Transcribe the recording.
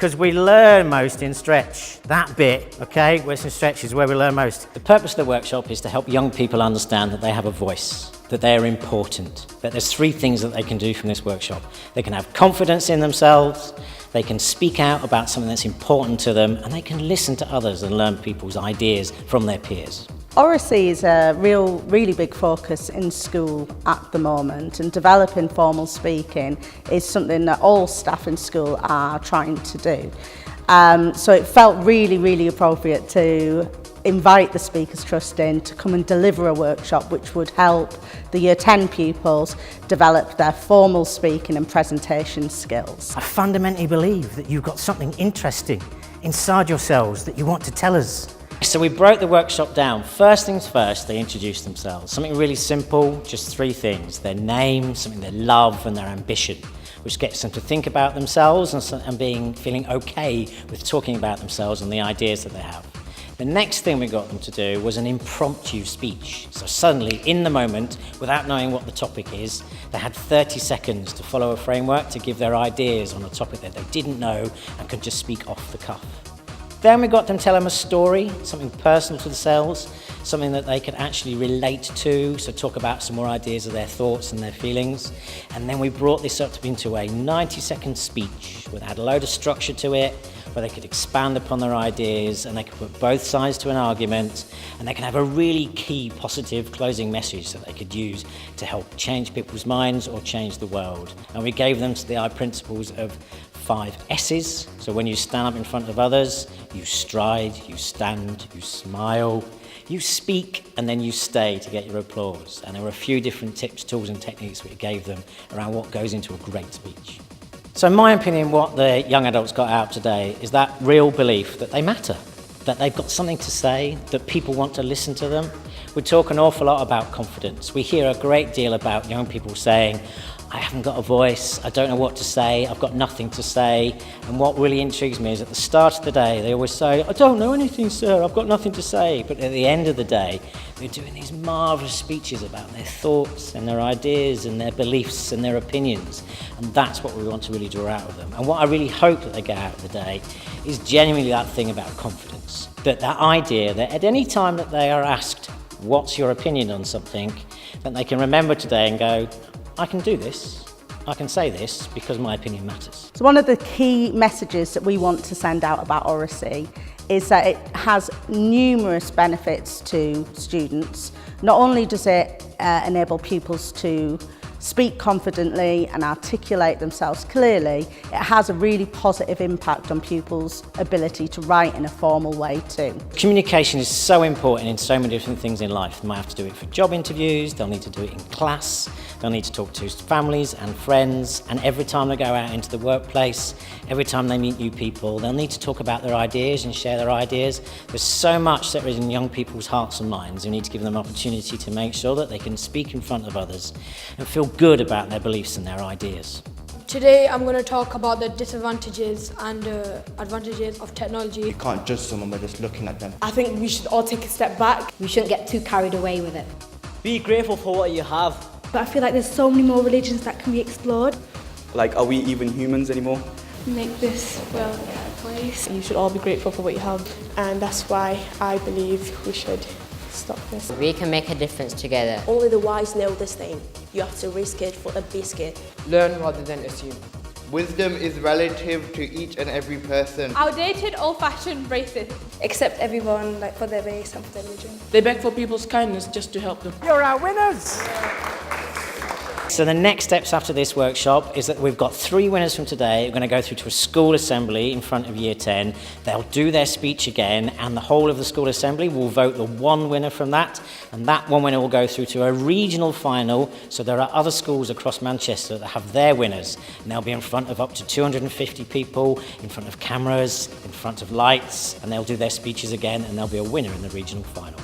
Because we learn most in stretch. That bit, okay, where it's in stretch is where we learn most. The purpose of the workshop is to help young people understand that they have a voice, that they are important, that there's 3 things that they can do from this workshop. They can have confidence in themselves, they can speak out about something that's important to them, and they can listen to others and learn people's ideas from their peers. Oracy is a really big focus in school at the moment, and developing formal speaking is something that all staff in school are trying to do. So it felt really appropriate to invite the Speakers Trust in to come and deliver a workshop which would help the Year 10 pupils develop their formal speaking and presentation skills. I fundamentally believe that you've got something interesting inside yourselves that you want to tell us. So we broke the workshop down. First things first, they introduced themselves. Something really simple, just 3 things. Their name, something they love, and their ambition, which gets them to think about themselves and feeling okay with talking about themselves and the ideas that they have. The next thing we got them to do was an impromptu speech. So suddenly, in the moment, without knowing what the topic is, they had 30 seconds to follow a framework to give their ideas on a topic that they didn't know and could just speak off the cuff. Then we got them to tell them a story, something personal to themselves, something that they could actually relate to, so talk about some more ideas of their thoughts and their feelings. And then we brought this up into a 90-second speech that had a load of structure to it, where they could expand upon their ideas and they could put both sides to an argument, and they can have a really key positive closing message that they could use to help change people's minds or change the world. And we gave them the I principles of 5 S's. So when you stand up in front of others, you stride, you stand, you smile, you speak, and then you stay to get your applause. And there were a few different tips, tools and techniques we gave them around what goes into a great speech. So in my opinion, what the young adults got out today is that real belief that they matter, that they've got something to say, that people want to listen to them. We talk an awful lot about confidence. We hear a great deal about young people saying, I haven't got a voice, I don't know what to say, I've got nothing to say. And what really intrigues me is at the start of the day, they always say, I don't know anything, sir, I've got nothing to say. But at the end of the day, they're doing these marvellous speeches about their thoughts and their ideas and their beliefs and their opinions. And that's what we want to really draw out of them. And what I really hope that they get out of the day is genuinely that thing about confidence. That idea that at any time that they are asked, what's your opinion on something, that they can remember today and go, I can do this, I can say this because my opinion matters. So one of the key messages that we want to send out about oracy is that it has numerous benefits to students. Not only does it enable pupils to speak confidently and articulate themselves clearly, it has a really positive impact on pupils' ability to write in a formal way too. Communication is so important in so many different things in life. They might have to do it for job interviews, they'll need to do it in class, they'll need to talk to families and friends, and every time they go out into the workplace, every time they meet new people, they'll need to talk about their ideas and share their ideas. There's so much that is in young people's hearts and minds. We need to give them an opportunity to make sure that they can speak in front of others and feel good about their beliefs and their ideas. Today I'm going to talk about the disadvantages and advantages of technology. You can't judge someone by just looking at them. I think we should all take a step back. We shouldn't get too carried away with it. Be grateful for what you have. But I feel like there's so many more religions that can be explored. Like, are we even humans anymore? Make this world a better place. You should all be grateful for what you have. And that's why I believe we should stop this. We can make a difference together. Only the wise know this thing. You have to risk it for a biscuit. Learn rather than assume. Wisdom is relative to each and every person. Outdated, old-fashioned, racist. Accept everyone for their race and for their religion. They beg for people's kindness just to help them. You're our winners! So the next steps after this workshop is that we've got 3 winners from today. We're going to go through to a school assembly in front of Year 10. They'll do their speech again, and the whole of the school assembly will vote the 1 winner from that, and that 1 winner will go through to a regional final. So there are other schools across Manchester that have their winners, and they'll be in front of up to 250 people, in front of cameras, in front of lights, and they'll do their speeches again, and there'll be a winner in the regional final.